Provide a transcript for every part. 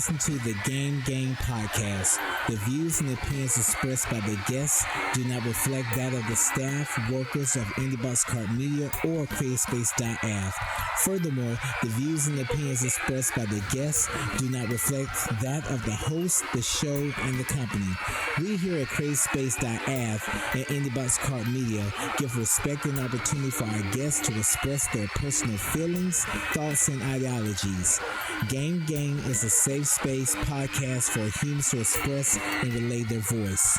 listen to the Game Gang podcast. The views and opinions expressed by the guests do not reflect that of the staff, workers of IndieBoxCard Media or CreateSpace.av. Furthermore, the views and opinions expressed by the guests do not reflect that of the host, the show, and the company. We here at CreateSpace.av and IndieBoxCard Media give respect and opportunity for our guests to express their personal feelings, thoughts, and ideologies. Game Gang is a safe space podcast for humans to express and relay their voice.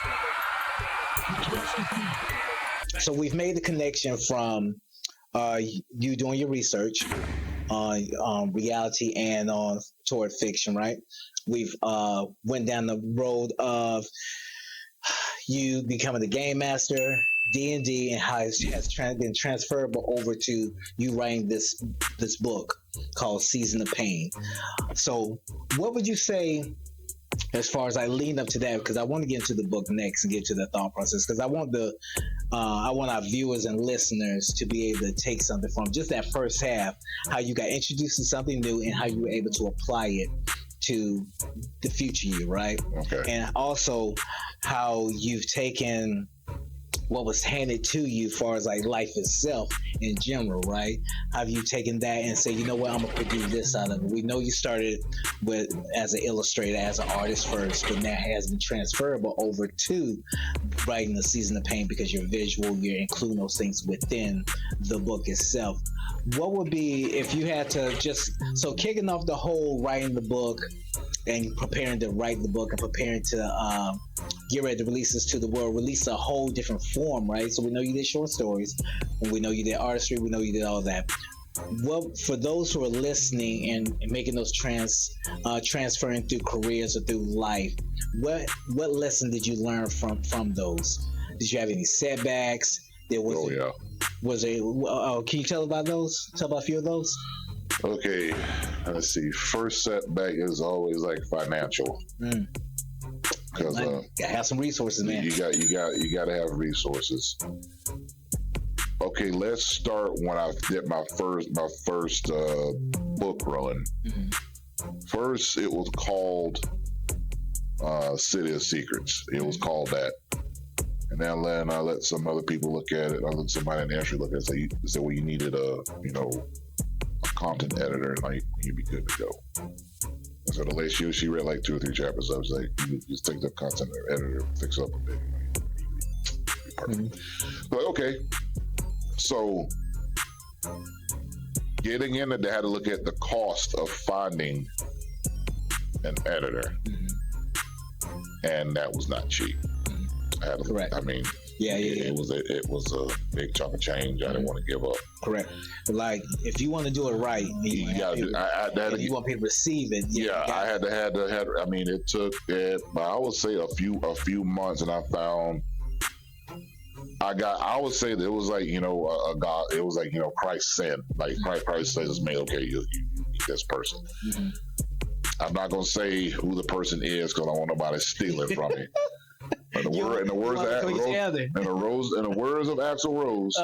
So we've made the connection from you doing your research on reality and on toward fiction, right? We've went down the road of you becoming the game master, D&D, and how it has been transferable over to you writing this book called Season of Pain. So what would you say as far as I lean up to that? Because I want to get into the book next and get to the thought process, because I want our viewers and listeners to be able to take something from just that first half, how you got introduced to something new and how you were able to apply it to the future you, right? Okay. And also how you've taken what was handed to you as far as like life itself in general, right? Have you taken that and say, you know what, I'm gonna produce this out of it? We know you started with as an illustrator, as an artist first, but now has been transferable over to writing the Season of Pain because you're visual, you're including those things within the book itself. What would be, if you had to so kicking off the whole writing the book and preparing to write the book and preparing to get ready to release this to the world, release a whole different form, right? So we know you did short stories, and we know you did artistry, we know you did all that. What, for those who are listening and making those transferring through careers or through life, what lesson did you learn from those? Did you have any setbacks? Was there? Can you tell about those? Tell about a few of those. Okay, let's see. First setback is always like financial. Because gotta have some resources, man. You got to have resources. Okay, let's start when I did my first book run. First, it was called City of Secrets. It was called that. And then I let some other people look at it. I let somebody in the industry look at it and say, well, you needed a content editor, and like, you'd be good to go. And so the lady, she read like 2 or 3 chapters. I was like, you just take the content editor, fix it up a bit, and be perfect. But okay, so getting in it, they had to look at the cost of finding an editor, and that was not cheap. Correct. I mean, it was a big chunk of change. I didn't want to give up. Correct. Like, if you want to do it right, you got to do. You want people to receive it. I had to. I mean, it took. I would say a few months, and I found. I would say that it was like, a God. It was like, Christ sent. Like Christ says, "Man, okay, you need this person." I'm not gonna say who the person is because I don't want nobody stealing from me. In the words of Axl Rose,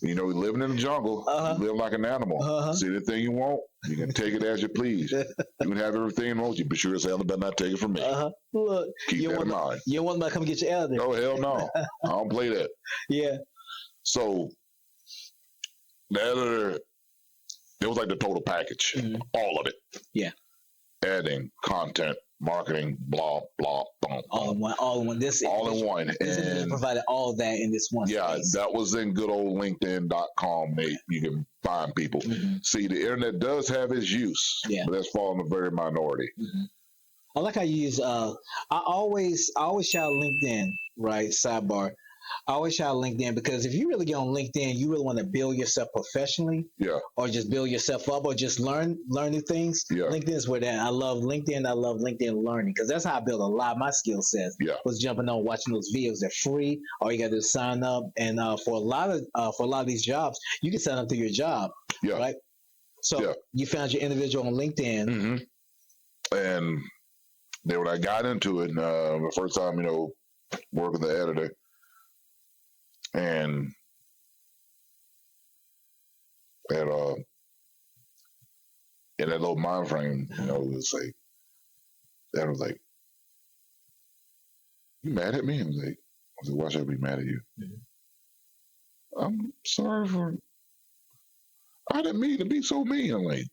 living in the jungle, you live like an animal. See the thing you want, you can take it as you please. You can have everything you want, you be sure as hell better not take it from me. Look, keep that in mind. You don't want them to come get your elder. Oh, hell no. I don't play that. Yeah. So the editor, it was like the total package, all of it. Yeah. Editing, content, marketing, blah, blah, boom. All in one. All in one. All in one. And provided all that in this one space. That was in good old LinkedIn.com. You can find people. See, the internet does have its use, but that's fallen a very minority. I like how you use, I always shout LinkedIn, right? Sidebar. I always shout LinkedIn because if you really get on LinkedIn, you really want to build yourself professionally, or just build yourself up, or just learn new things. LinkedIn is where that. I love LinkedIn. I love LinkedIn Learning because that's how I built a lot of my skill sets. Was jumping on, watching those videos. They're free. All you got to do is sign up, and for a lot of these jobs, you can sign up through your job, right? So you found your individual on LinkedIn, and then when I got into it, the first time, working the editor. And in that little mind frame, it's like And I was like, "You mad at me?" I was like, "Why should I be mad at you?" Mm-hmm. I'm sorry for. I didn't mean to be so mean. I'm like,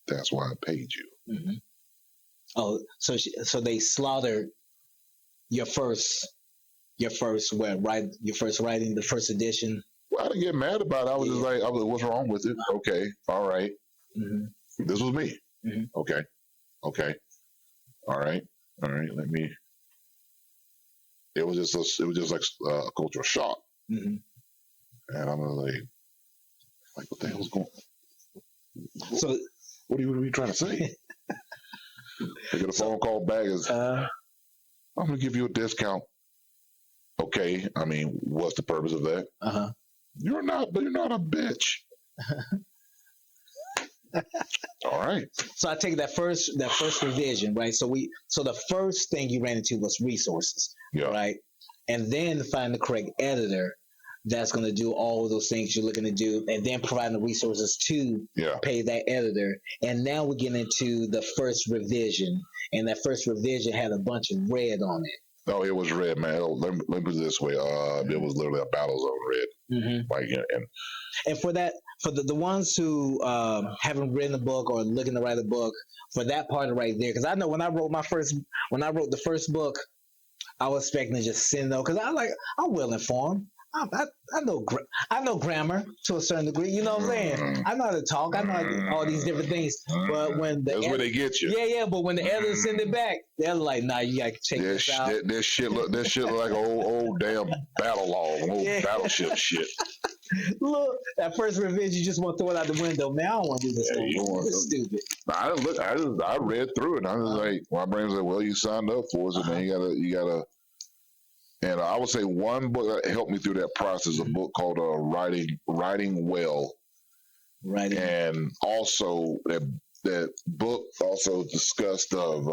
that's why I paid you. Mm-hmm. Oh, so they slaughtered your first writing, the first edition. Well, I didn't get mad about it. I was just like, what's wrong with it? Okay, all right. Mm-hmm. This was me. Mm-hmm. Okay, all right. Let me. It was just like a cultural shock. Mm-hmm. And I'm like, what the hell's going on? So, what are you trying to say? I get a phone call back. I'm going to give you a discount. Okay, I mean, what's the purpose of that? You're not a bitch. All right. So I take that first revision, right? So the first thing you ran into was resources, right? And then find the correct editor that's going to do all of those things you're looking to do, and then providing the resources to pay that editor. And now we get into the first revision, and that first revision had a bunch of red on it. Oh, it was red, man. Let me put it this way. It was literally a battle zone red. Mm-hmm. And for the ones who haven't written a book or looking to write a book, for that part right there, because I know when I wrote the first book, I was expecting to just send though, because I'm well informed. I know grammar to a certain degree. You know what I'm saying? I know how to talk. I know all these different things. But when that's where they get you. Yeah. But when the editors send it back, they're like, "Nah, you gotta check this out." This shit look like old damn battle log, old battleship shit. Look, that first revision, you just want to throw it out the window, man. I don't want to do this. This is stupid. I read through it. And I was like, my brain was like, well, you signed up for it, so man, you gotta. And I would say one book that helped me through that process, a book called Writing Well. Writing. And also that book also discussed of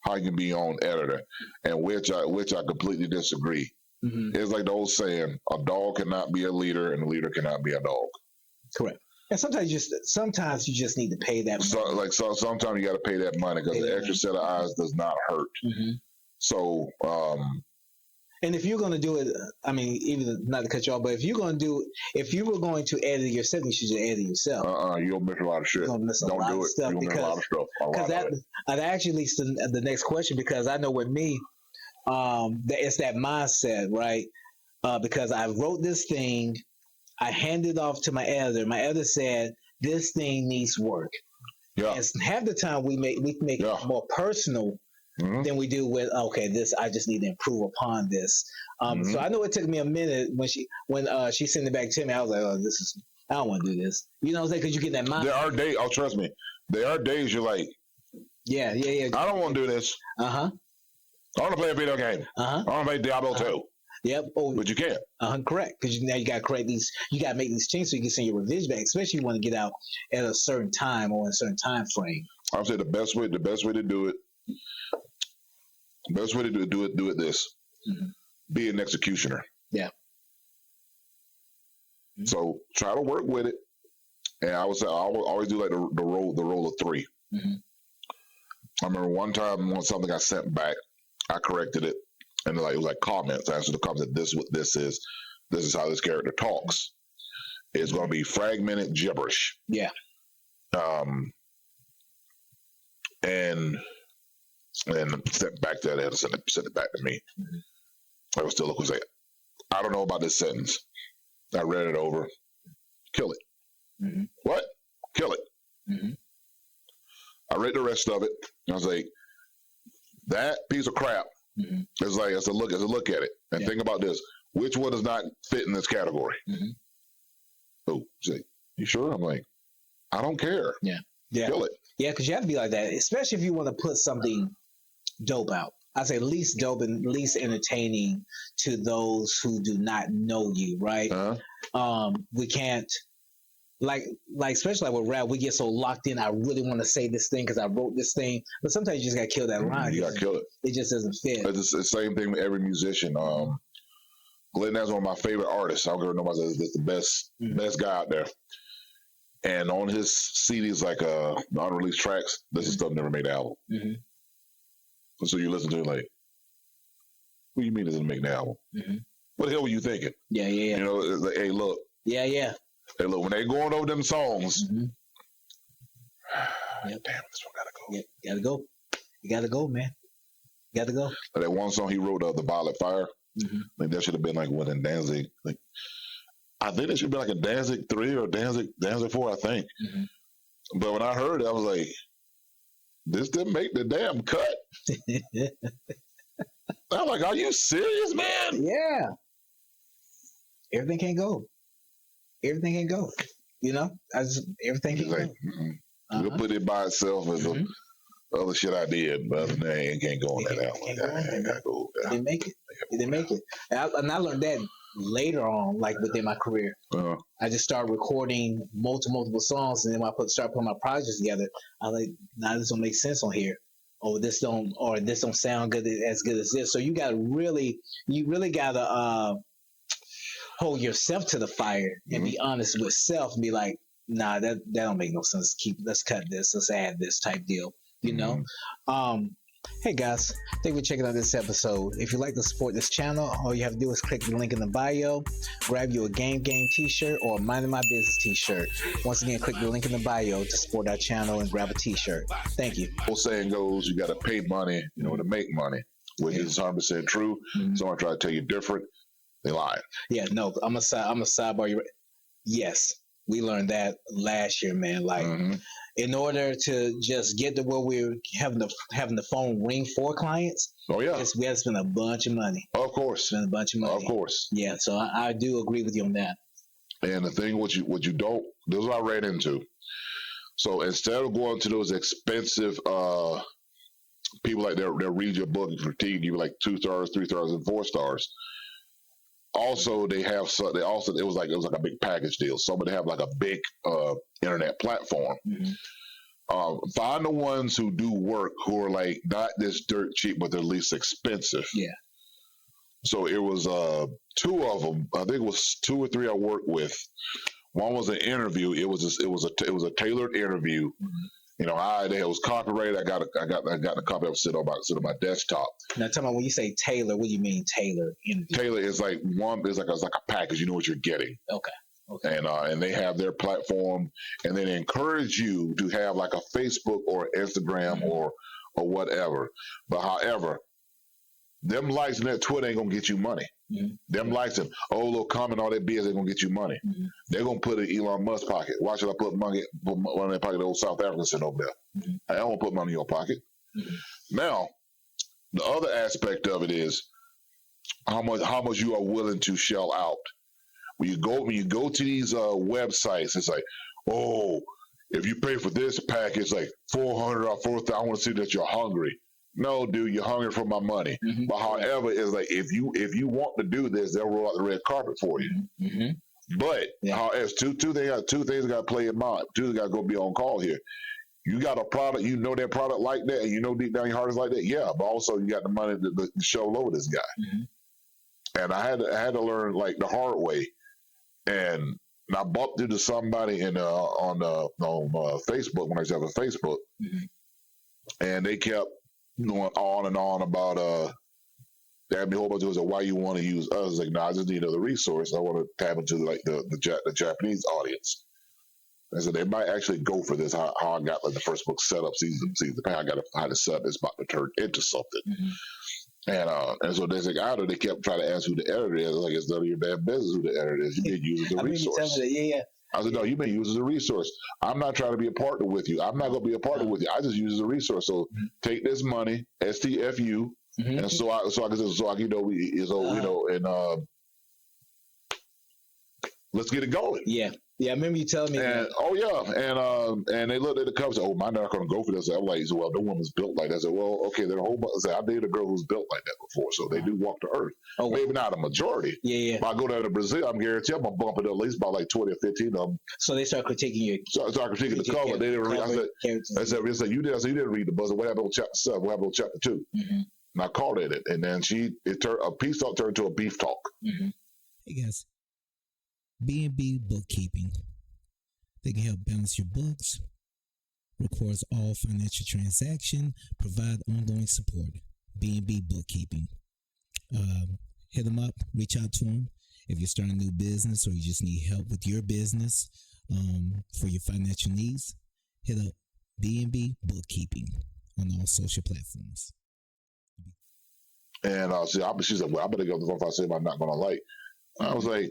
how you can be your own editor, and which I completely disagree. Mm-hmm. It's like the old saying, a dog cannot be a leader and a leader cannot be a dog. Correct. And sometimes you just need to pay that money. Sometimes you got to pay that money because the extra set of eyes does not hurt. Mm-hmm. So, and if you're going to do it, I mean, even not to cut you off, but if you were going to edit yourself, you should just edit yourself. You'll miss a lot of shit. You'll miss a lot of stuff because that actually leads to the next question, because I know with me, it's that mindset, right? Because I wrote this thing, I handed it off to my editor. My editor said, this thing needs work. Yeah. And half the time we make it more personal than we do with, okay, this, I just need to improve upon this. So I know it took me a minute when she sent it back to me. I was like, I don't want to do this. You know what I'm saying? Because you get that mind. There are days, trust me, there are days you're like, yeah. I don't want to do this. I want to play a video game. I want to play Diablo 2. Yep. Oh, but you can't. Correct. Because now you got to create these. You got to make these changes so you can send your revision back. Especially if you want to get out at a certain time or in a certain time frame. I would say the best way to do it. Best way to do it this. Mm-hmm. Be an executioner. Yeah. Mm-hmm. So try to work with it, and I would say I always do like the roll of 3. Mm-hmm. I remember one time when something got sent back, I corrected it, and it was like comments. I answered the comments that this is what this is. This is how this character talks. It's going to be fragmented gibberish. Yeah. And sent back to that, sent it back to me. Mm-hmm. I was still looking, like, I don't know about this sentence. I read it over. Kill it. Mm-hmm. What? Kill it. Mm-hmm. I read the rest of it. And I was like, that piece of crap. Mm-hmm. It's a look at it and think about this. Which one does not fit in this category? Mm-hmm. Oh, you sure? I'm like, I don't care. Yeah. Kill it. Yeah, because you have to be like that, especially if you want to put something dope out. I say least dope and least entertaining to those who do not know you, right? We can't, like especially like with rap, we get so locked in. I really want to say this thing because I wrote this thing, but sometimes you just got to kill that line. You got to kill it. It just doesn't fit. It's the same thing with every musician. Glenn, that's one of my favorite artists. I don't care if nobody says this, the best guy out there. And on his CDs, like the unreleased tracks, this is stuff never made the album. Mm-hmm. And so you listen to it like, what do you mean it doesn't make the album? Mm-hmm. What the hell were you thinking? Yeah. You know, it's like, hey, look. Yeah. Hey, look, when they going over them songs, Mm-hmm. Damn, this one gotta go. Yeah, gotta go. You gotta go, man. You gotta go. Like that one song he wrote, The Violet Fire. Mm-hmm. Like that should have been like what in Danzig. Like I think it should be like a Danzig 3 or Danzig 4, I think. Mm-hmm. But when I heard it, I was like, this didn't make the damn cut. I'm like, are you serious, man? Yeah. Everything can't go. Everything can't go. You know, everything can't like, go. We'll put it by itself as the other shit I did, but it can't go on that album. I gotta go. It didn't make it. It didn't make it. And I learned that later on, like within my career. I just started recording multiple songs, and then when I start putting my projects together, I was like, nah, this don't make sense on here. This don't sound good as this. So you really gotta hold yourself to the fire and be honest with self and be like, nah, that don't make no sense. Let's cut this, let's add this type deal. You know? Hey guys, thank you for checking out this episode. If you'd like to support this channel, all you have to do is click the link in the bio, grab you a game t-shirt or a Minding My Business t-shirt. Once again, click the link in the bio to support our channel and grab a t-shirt. Thank you. Old saying goes, you got to pay money, to make money, which is 100% true. Someone try to tell you different, they lie. Yeah, no, I'm a sidebar you. Yes, we learned that last year, man. Like, in order to just get to where we're having the phone ring for clients, we had to spend a bunch of money. Of course. Spend a bunch of money. Of course. Yeah, so I do agree with you on that. And the thing, what you don't, this is what I ran into. So instead of going to those expensive people like they'll read your book and critique you like 2 stars, 3 stars, and 4 stars. Also, it was like a big package deal. Somebody have like a big internet platform. Find the ones who do work who are like not this dirt cheap, but they're least expensive. Yeah. So it was 2 of them. I think it was 2 or 3 I worked with. One was an interview. It was a tailored interview. It was copyrighted. I got the copy of sit on my desktop. Now, tell me, when you say tailor, what do you mean tailor? Tailor is like it's like a package. You know what you're getting. Okay. And they have their platform, and then encourage you to have like a Facebook or Instagram or whatever. But however, them likes and that Twitter ain't gonna get you money. Them likes and little comment, all that BS ain't gonna get you money. They're gonna put it in Elon Musk's pocket. Why should I put money in their pocket? The old South African sitting over there. I don't want to put money in your pocket. Now, the other aspect of it is how much you are willing to shell out. When you go to these websites, it's like, if you pay for this package, like $400 or $4,000, I want to see that you're hungry. No, dude, you're hungry for my money. But however, it's like if you want to do this, they'll roll out the red carpet for you. But however, two things got to play in mind. Two things got to go be on call here. You got a product, that product like that, and deep down your heart is like that. Yeah, but also you got the money to show low this guy. And I had to learn like the hard way. And I bumped into somebody on Facebook when I used to have a Facebook, and they kept going on and on about they had me a whole bunch of why you want to use us. I was like, no, I just need another resource. I want to tap into like the Japanese audience. And so they might actually go for this. How I got like the first book set up, season I got how to set up. It's about to turn into something. And so they said, they kept trying to ask who the editor is. I was like, it's none of your damn business who the editor is. You've been using the resource. I said, no, you've been using the resource. I'm not trying to be a partner with you. I'm not going to be a partner with you. I just use it as a resource. So take this money, STFU, and so I let's get it going. Yeah, I remember you telling me that. And they looked at the cover and said, I'm not going to go for this. I'm like, well, no woman's built like that. I said, well, okay, there are a whole bunch. I dated a girl who's built like that before, so they do walk the earth. Maybe not a majority. Yeah. If I go down to Brazil, I'm guaranteed I'm going to bump it at least by like 20 or 15 of them. So they start critiquing you. So I started critiquing the cover. They didn't read. I said, you didn't read the buzzer. What happened with chapter 7? What happened with chapter 2? And I called it. And then a peace talk turned into a beef talk. Hey guys. B&B Bookkeeping. They can help balance your books, records all financial transaction, provide ongoing support. B&B Bookkeeping. Hit them up, reach out to them. If you're starting a new business or you just need help with your business for your financial needs, hit up B&B Bookkeeping on all social platforms. And she's like, well, I better go if I say I'm not going to like. I was like,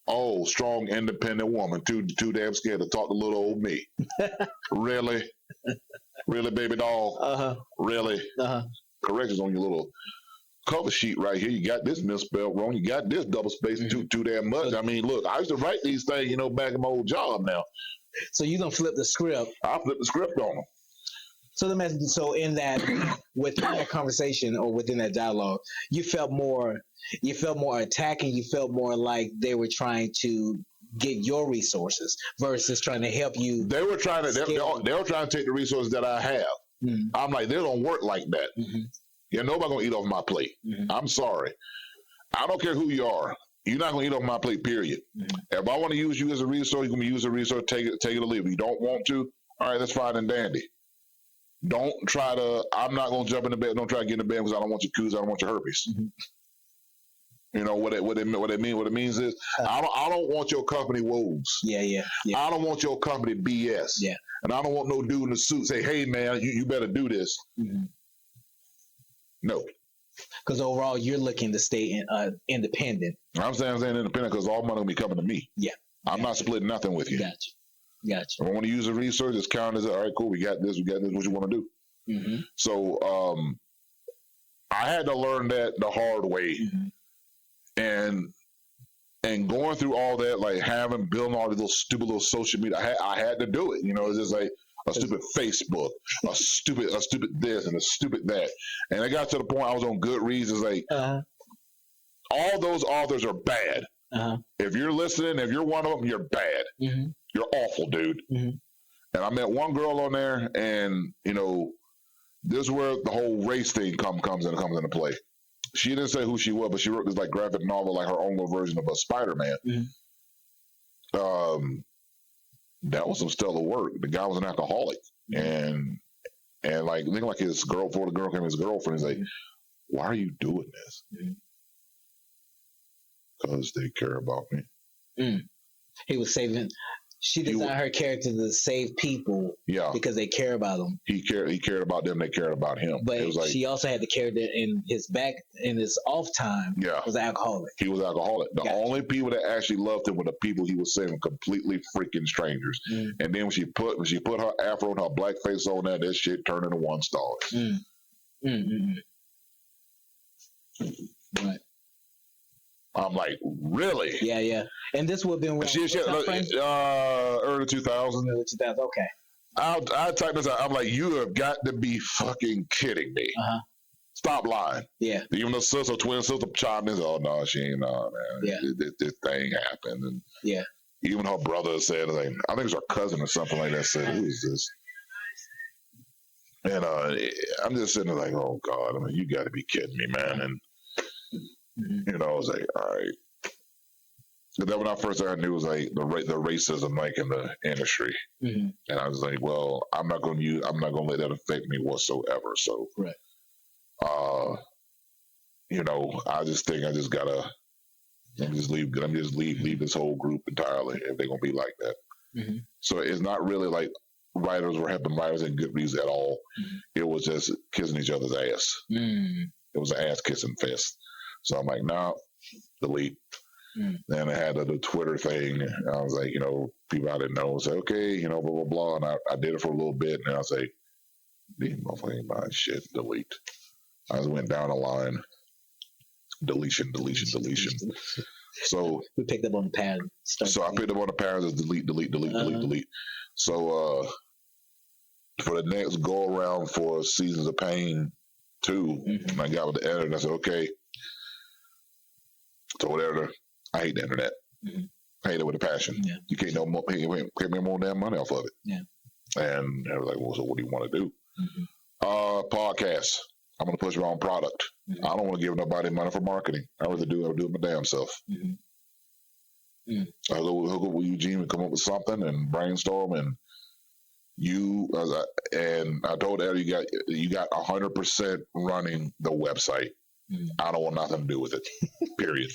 oh, strong, independent woman, too damn scared to talk to little old me. Really? Really, baby doll? Uh-huh. Really? Uh-huh. Corrections on your little cover sheet right here. You got this misspelled wrong. You got this double spaced too damn much. I mean, look, I used to write these things, back in my old job now. So you don't flip the script. I flip the script on them. So within that conversation or within that dialogue, you felt more attacking. You felt more like they were trying to get your resources versus trying to help you. They were trying to take the resources that I have. Mm-hmm. I'm like, they don't work like that. Mm-hmm. Nobody gonna eat off my plate. Mm-hmm. I'm sorry. I don't care who you are. You're not gonna eat off my plate. Period. Mm-hmm. If I want to use you as a resource, you're gonna use a resource. Take it or leave it. If you don't want to, all right, that's fine and dandy. Don't try to. I'm not gonna jump in the bed. Don't try to get in the bed because I don't want your coups. I don't want your herpes. Mm-hmm. What it means is I don't want your company woes. Yeah. I don't want your company BS. Yeah. And I don't want no dude in the suit say, hey man, you better do this. Mm-hmm. No. Because overall you're looking to stay independent. I'm saying independent because all money will be coming to me. Yeah. I'm not splitting nothing with you. Gotcha. If I want to use a resource, it's counted as all right, cool, we got this, what you want to do. Mm-hmm. So I had to learn that the hard way. Mm-hmm. And going through all that, like building all these little stupid little social media, I had to do it. It's just like a stupid Facebook, a stupid this and a stupid that. And I got to the point I was on Goodreads. It's like all those authors are bad. Uh-huh. If you're listening, if you're one of them, you're bad. Mm-hmm. You're awful, dude. Mm-hmm. And I met one girl on there, and this is where the whole race thing comes into play. She didn't say who she was, but she wrote this like graphic novel, like her own little version of a Spider-Man. Mm-hmm. That was some stellar work. The guy was an alcoholic, and like looking like his girl before the girl came, his girlfriend is like, "Why are you doing this?" Because they care about me. Mm. He was saving. She designed her character to save people, because they care about him. He cared about them. They cared about him. But it was like, she also had the character in his off time. Yeah, was an alcoholic. He was alcoholic. The only people that actually loved him were the people he was saving, completely freaking strangers. Mm. And then when she put her afro and her black face on that shit turned into one star. Mm. Mm-hmm. Right. I'm like, really? Yeah. And this would have been early 2000s. Early 2000s, okay. I type this out. I'm like, you have got to be fucking kidding me. Uh-huh. Stop lying. Yeah. Even the twin sister chimed in. Oh, no, she ain't, man. Yeah. This thing happened. And even her brother said, like, I think it was her cousin or something like that, said, who is this? And I'm just sitting there like, oh, God, I mean, you got to be kidding me, man. And I was like, all right. But then when I first started, I knew it was like the racism, like in the industry, and I was like, well, I'm not going to let that affect me whatsoever. So, right. I just think I just gotta leave this whole group entirely if they're gonna be like that. Mm-hmm. So it's not really like writers were helping writers and Goodreads at all. Mm-hmm. It was just kissing each other's ass. Mm. It was an ass kissing fest. So I'm like, nah, delete. Mm. Then I had the Twitter thing. I was like, people I didn't know say, okay, blah, blah, blah. And I did it for a little bit. And I was like, these motherfuckers ain't buying shit. Delete. I just went down the line. Deletion. So we picked up on the pattern. So I picked up on the pattern as delete. So for the next go around for Seasons of Pain 2, I got with the editor and I said, okay. Told the editor, I hate the internet. Mm-hmm. I hate it with a passion. Yeah. You can't pay me more damn money off of it. Yeah. And I was like, well, so what do you want to do? Mm-hmm. Podcasts. I'm going to push my own product. Mm-hmm. I don't want to give nobody money for marketing. I rather do it my damn self. Mm-hmm. I hook up with Eugene and come up with something and brainstorm. And I told Eddie, you got 100% running the website. I don't want nothing to do with it. Period.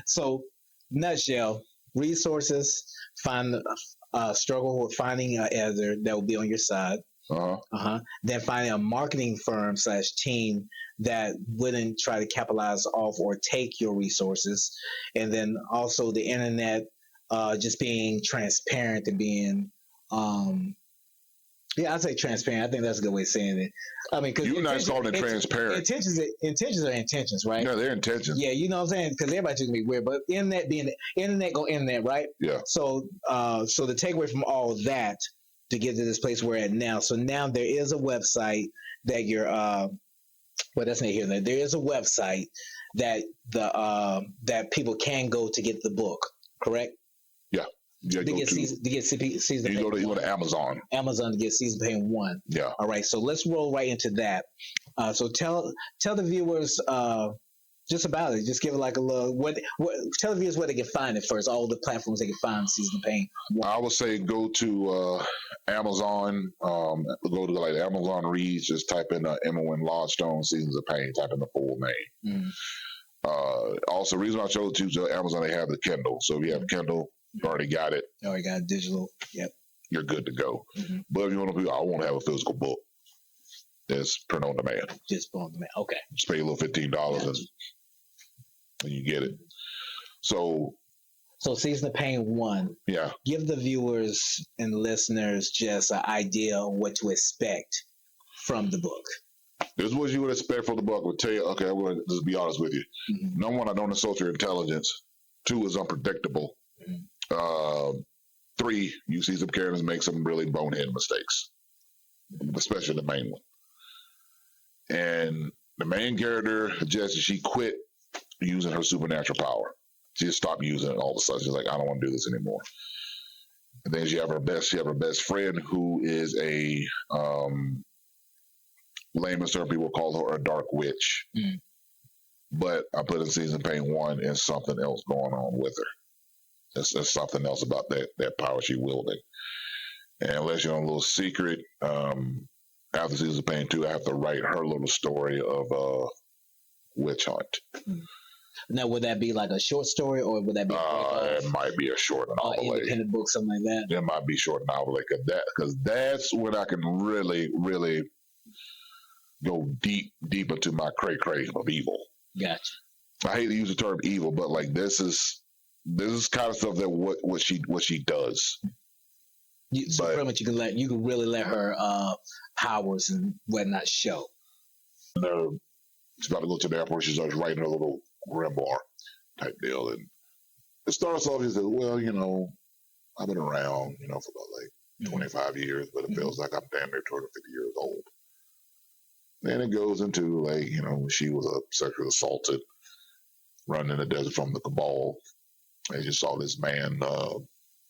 So, nutshell: resources, find struggle with finding an editor that will be on your side. Then finding a marketing firm / team that wouldn't try to capitalize off or take your resources, and then also the internet, just being transparent and being I'd say transparent. I think that's a good way of saying it. I mean, because you're not calling it transparent. Intentions are intentions, right? Yeah, they're intentions. Yeah, you know what I'm saying? Because everybody's gonna be weird, but internet being internet go internet, right? Yeah. So, so the takeaway from all of that to get to this place we're at now. So now there is a website that you're. Well, that's not here. There is a website that that people can go to get the book. Correct? Yeah. Yeah, to get season you go to Amazon to get season pain 1. Yeah. All right, so let's roll right into that. So tell the viewers just about it. Just give it like a little tell the viewers where they can find it first, all the platforms they can find Season of Pain 1. I would say go to Amazon, go to like Amazon Reads, just type in Emma Wynn Lodgestone Seasons of Pain, type in the full name. Also, the reason I chose to choose Amazon, they have the Kindle. So if you have Kindle, you already got it. Already got digital. Yep. You're good to go. But if you want to I want to have a physical book. It's print on demand. Just print on demand. Okay. Just pay a little $15 and you get it. So Season of Pain 1. Yeah. Give the viewers and listeners just an idea of what to expect from the book. This is what you would expect from the book. I would tell you, okay, I'm going to just be honest with you. Number 1, I don't insult your intelligence. 2, is unpredictable. 3, you see some characters make some really bonehead mistakes, especially the main one. And the main character, Jessie, she quit using her supernatural power. She just stopped using it all of a sudden. She's like, I don't want to do this anymore. And then she have her best friend, who is a layman's term, people call her a dark witch. But I put in Season Pain 1 and something else going on with her. There's something else about that power she wielding. And unless you're on a little secret, after Season of Pain 2, I have to write her little story of witch hunt. Now, would that be like a short story, or would that be it might be a short novel, independent book, something like that? It might be short novel like that, because that's when I can really, really go deep into my cray of evil. Gotcha. I hate to use the term evil, but like this is kind of stuff that what she does. So pretty much you can really let her powers and whatnot show. She's about to go to the airport. She starts writing a little grimoire type deal, and it starts off. He says, "Well, I've been around, for about like 25 years, but it feels like I'm damn near 250 years old." Then it goes into like, when she was sexually assaulted, running in the desert from the cabal. And she saw this man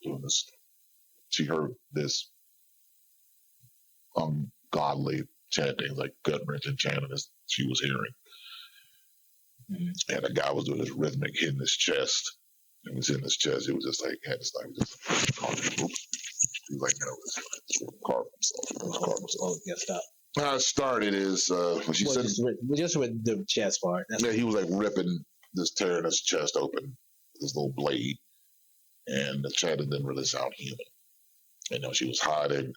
doing this. She heard this ungodly chanting, like gut-wrenching chanting as she was hearing. And the guy was doing this rhythmic hitting his chest. And was in his chest. It was just like, had this thing just oops. He was like, carved himself. Oh, yeah, stop. How it started is when she said, just with the chest part. He was like tearing his chest open, this little blade, and the chanting didn't really sound human. She was hiding,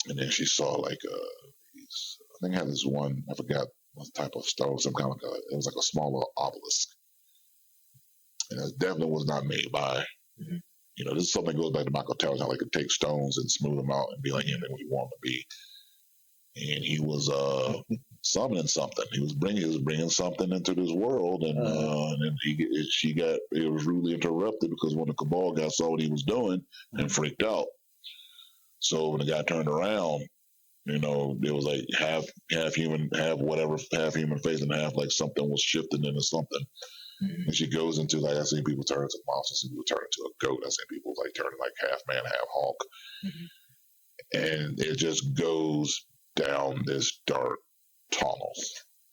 and then she saw like I think had this one, I forgot what type of stone, some kind of it was like a smaller obelisk, and it definitely was not made by. This is something that goes back to Michael Towers, how they could take stones and smooth them out and be like anything we want to be. And he was summoning something. He was bringing something into this world, and then it was rudely interrupted because when the cabal guy saw what he was doing and freaked out. So when the guy turned around, it was like half human, half human face, and half like something was shifting into something. And she goes into like, I seen people turn into monsters, I seen people turn into a goat, I seen people like turning like half man, half hawk, and it just goes down this dark tunnel.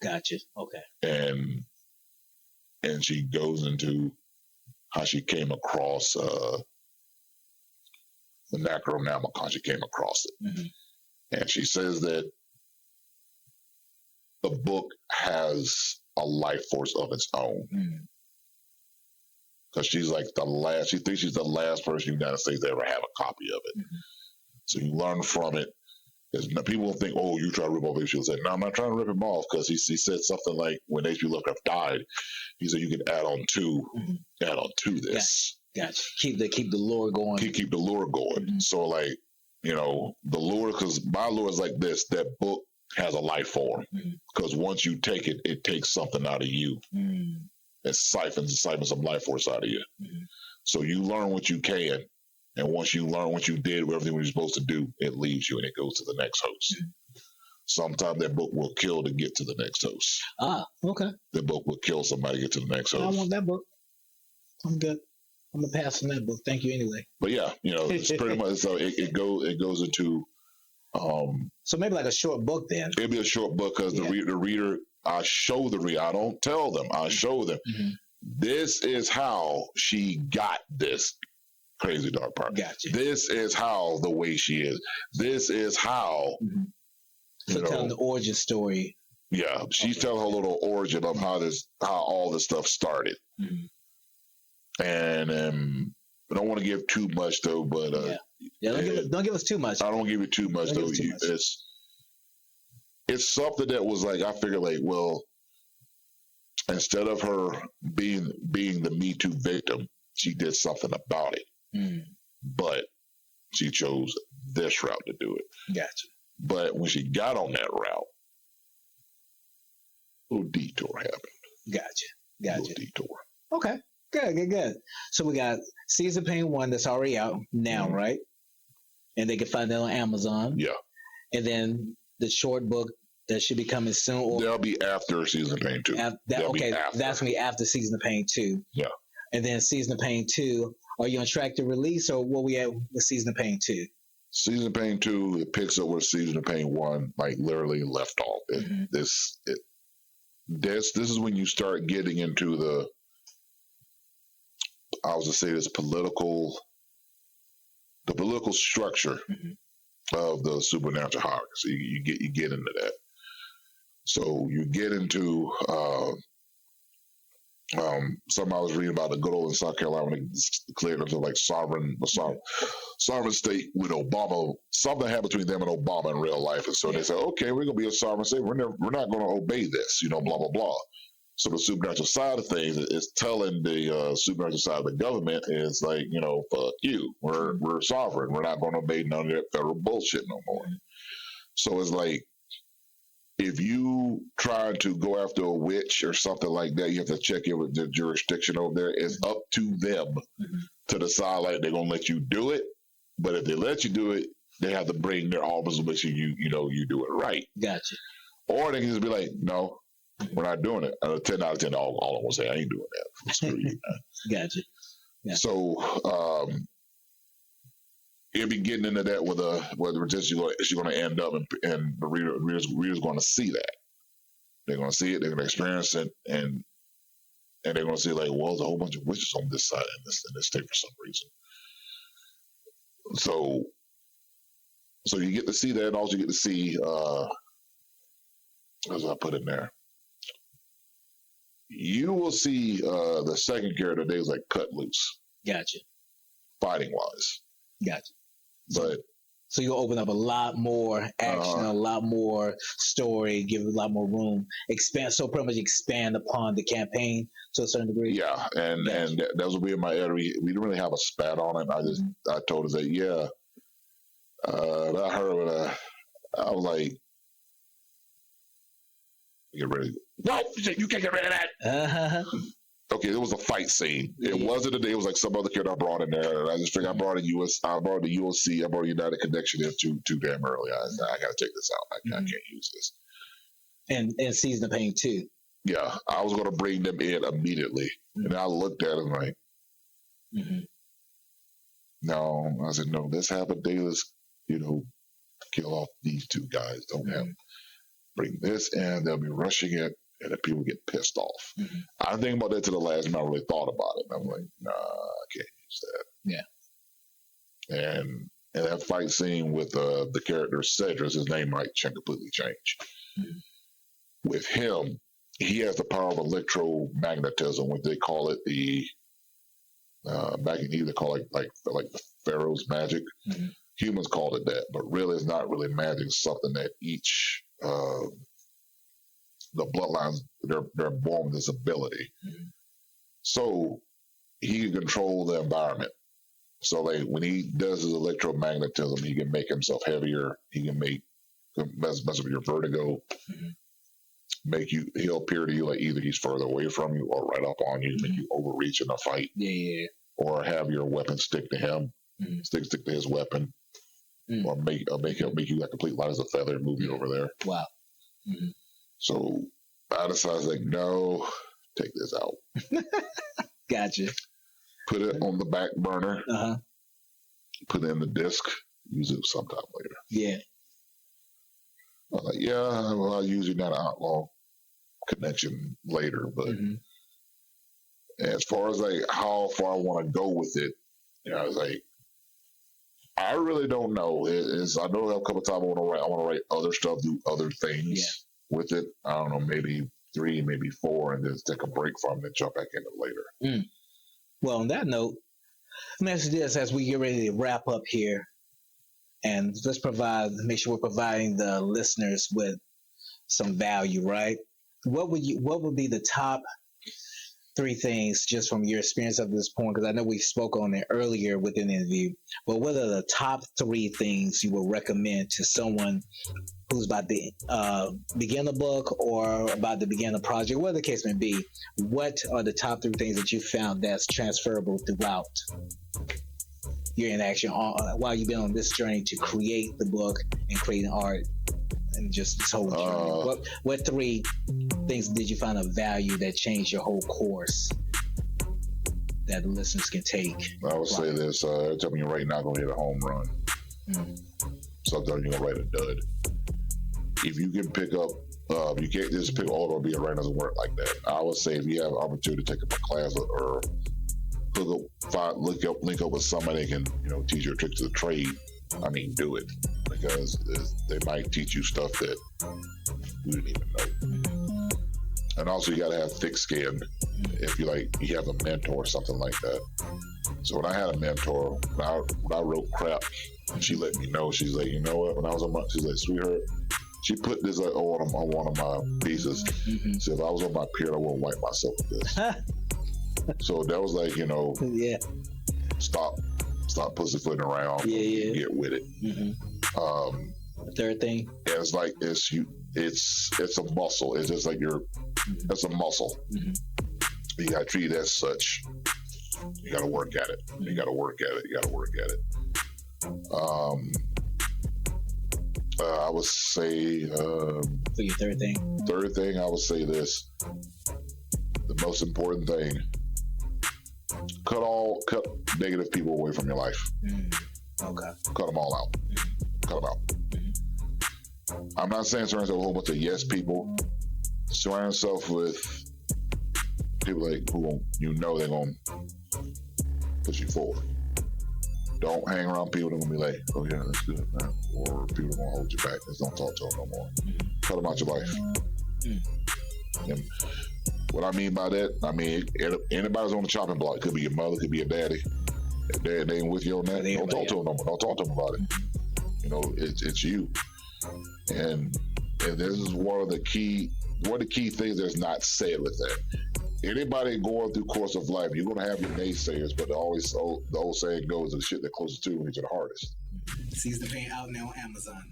Gotcha. Okay. And she goes into how she came across the Necronomicon. She came across it, and she says that the book has a life force of its own. Because she's like she thinks she's the last person in the United States to ever have a copy of it. So you learn from it. People will think, oh, you try to rip off H.P. Lovecraft. No, I'm not trying to rip him off, because he said something like, when H.P. Lovecraft died, he said you can add on to this. Gotcha. Keep the lore going. Keep the lure going. So like, the lure, because my lure is like this: that book has a life form. Because once you take it, it takes something out of you. It siphons some life force out of you. So you learn what you can. And once you learn what you did, everything you're supposed to do, it leaves you and it goes to the next host. Sometimes that book will kill to get to the next host. Ah, okay. The book will kill somebody to get to the next host. I want that book. I'm good. I'm gonna pass on that book. Thank you anyway. But yeah, it's pretty much so it goes into. So maybe like a short book then. It'd be a short book because the reader, I show the reader. I don't tell them. I show them. This is how she got this crazy dark part. Gotcha. This is how the way she is. This is how. So telling the origin story. Yeah, she's telling her little origin of how all this stuff started. And I don't want to give too much though, but don't give us too much. I don't give it too much though. It's something that was like, I figured like, well, instead of her being the Me Too victim, she did something about it. But she chose this route to do it. Gotcha. But when she got on that route, a little detour happened. Gotcha. A little detour. Okay. Good. So we got Season Pain 1 that's already out now, right? And they can find that on Amazon. Yeah. And then the short book that should be coming soon. Or that'll be after Season of Pain 2. That's going to be after Season of Pain 2. Yeah. And then Season of Pain 2, are you on track to release, or what we at with Season of Pain 2? Season of Pain 2, it picks up where Season of Pain 1 like literally left off. This is when you start getting into the, I was to say this political structure of the supernatural horror. So you get into that. So you get into something I was reading about the good old in South Carolina when they declared into like sovereign state with Obama. Something happened between them and Obama in real life, and so they said, okay, we're gonna be a sovereign state. We're not gonna obey this, blah blah blah. So the supernatural side of things is telling the supernatural side of the government is like, fuck you. We're sovereign. We're not going to obey none of that federal bullshit no more. So it's like, if you try to go after a witch or something like that, you have to check in with the jurisdiction over there. It's up to them to decide like they're going to let you do it. But if they let you do it, they have to bring their arms to make sure you do it right. Gotcha. Or they can just be like, no, we're not doing it. 10 out of 10, all I'm going to say, I ain't doing that. Screw you, man. Gotcha. Yeah. So you'll be getting into that with whether she's going to end up, and the reader's going to see that. They're going to see it, they're going to experience it, and they're going to see like, well, there's a whole bunch of witches on this side in this state for some reason. So you get to see that, and also you get to see, as I put in there, you will see the second character today is like cut loose. Gotcha. Fighting wise. Gotcha. But so you'll open up a lot more action, a lot more story, give it a lot more room, pretty much expand upon the campaign to a certain degree. Yeah, and that was be in my area. We didn't really have a spat on it. I told her that I heard it. I was like, get ready. What? You can't get rid of that. Okay, it was a fight scene. It wasn't a day. It was like some other kid I brought in there. And I just figured I brought the USC, I brought United Connection in too damn early. I got to check this out. I can't use this. And Season of Pain 2. Yeah, I was going to bring them in immediately. And I looked at him like, no. I said, no, this happened. Let's, kill off these two guys. Don't have bring this in. They'll be rushing it. and then people get pissed off. Mm-hmm. I think about that to the last minute. I really thought about it. And I'm like, nah, I can't use that. Yeah. And that fight scene with the character Cedrus, his name might completely change. Mm-hmm. With him, he has the power of electromagnetism, what they call it, the back in either call it like the Pharaoh's magic. Mm-hmm. Humans called it that, but really it's not really magic. It's something that each the bloodlines they're born with this ability. Mm-hmm. So he can control the environment. So like when he does his electromagnetism, he can make himself heavier. He can mess up your vertigo. Mm-hmm. He'll appear to you like either he's further away from you or right up on you, make you overreach in a fight. Yeah. Or have your weapon stick to him, stick to his weapon, or make you like complete light as a feather and move you over there. Wow. Mm-hmm. So I decided like, no, take this out. Gotcha. Put it on the back burner. Uh-huh. Put it in the disc. Use it sometime later. Yeah. I was like, yeah, well, I'll use it that outlaw connection later, but as far as like how far I want to go with it, I was like, I really don't know. I know a couple of times I want to write other stuff, do other things with it. I don't know, maybe 3, maybe 4, and then take a break from it and jump back in it later. Mm. Well, on that note, let me ask you this as we get ready to wrap up here, and let's make sure we're providing the listeners with some value, right? What would be the top 3 things just from your experience up to this point? Because I know we spoke on it earlier within the interview, but what are the top 3 things you would recommend to someone who's about to begin a book or about to begin a project, whatever the case may be? What are the top 3 things that you found that's transferable throughout your interaction while you've been on this journey to create the book and creating art and just this whole journey? What 3 things did you find of value that changed your whole course that the listeners can take? I would say this: every time you're writing, not gonna hit a home run. Sometimes you're gonna write a dud. If you can pick up, you can't just pick all of be a writer. Doesn't work like that. I would say if you have an opportunity to take up a class or link up with somebody that can teach you a trick to the trade, I mean, do it, because they might teach you stuff that you didn't even know. And also, you got to have thick skin if you have a mentor or something like that. So when I had a mentor, when I wrote crap, she let me know. She's like, you know what? When I was she's like, sweetheart, she put this on one of my pieces. She said, if I was on my period, I wouldn't wipe myself with this. So that was like, stop pussyfooting around. Get with it. Third thing, it's like it's a muscle. It's just like it's a muscle. You gotta treat it as such. You gotta work at it. You gotta work at it. I would say for your third thing. Third thing, I would say this: the most important thing. Cut negative people away from your life. Okay. Cut them all out. Cut them out. I'm not saying surround yourself with a whole bunch of yes people. Surround yourself with people who they're gonna push you forward. Don't hang around people that are gonna be like, oh yeah, that's good, man. Or people that are gonna hold you back. Just don't talk to them no more. Cut them out your life. And what I mean by that, anybody's on the chopping block. It could be your mother, could be your daddy. If they ain't with you on that, don't talk to them no more. Don't talk to them about it. It's you. And this is one of the key things that's not said with that. Anybody going through course of life, you're gonna have your naysayers, but the old saying goes, the shit that closest to you when you're the hardest. Seize the Pain out now on Amazon.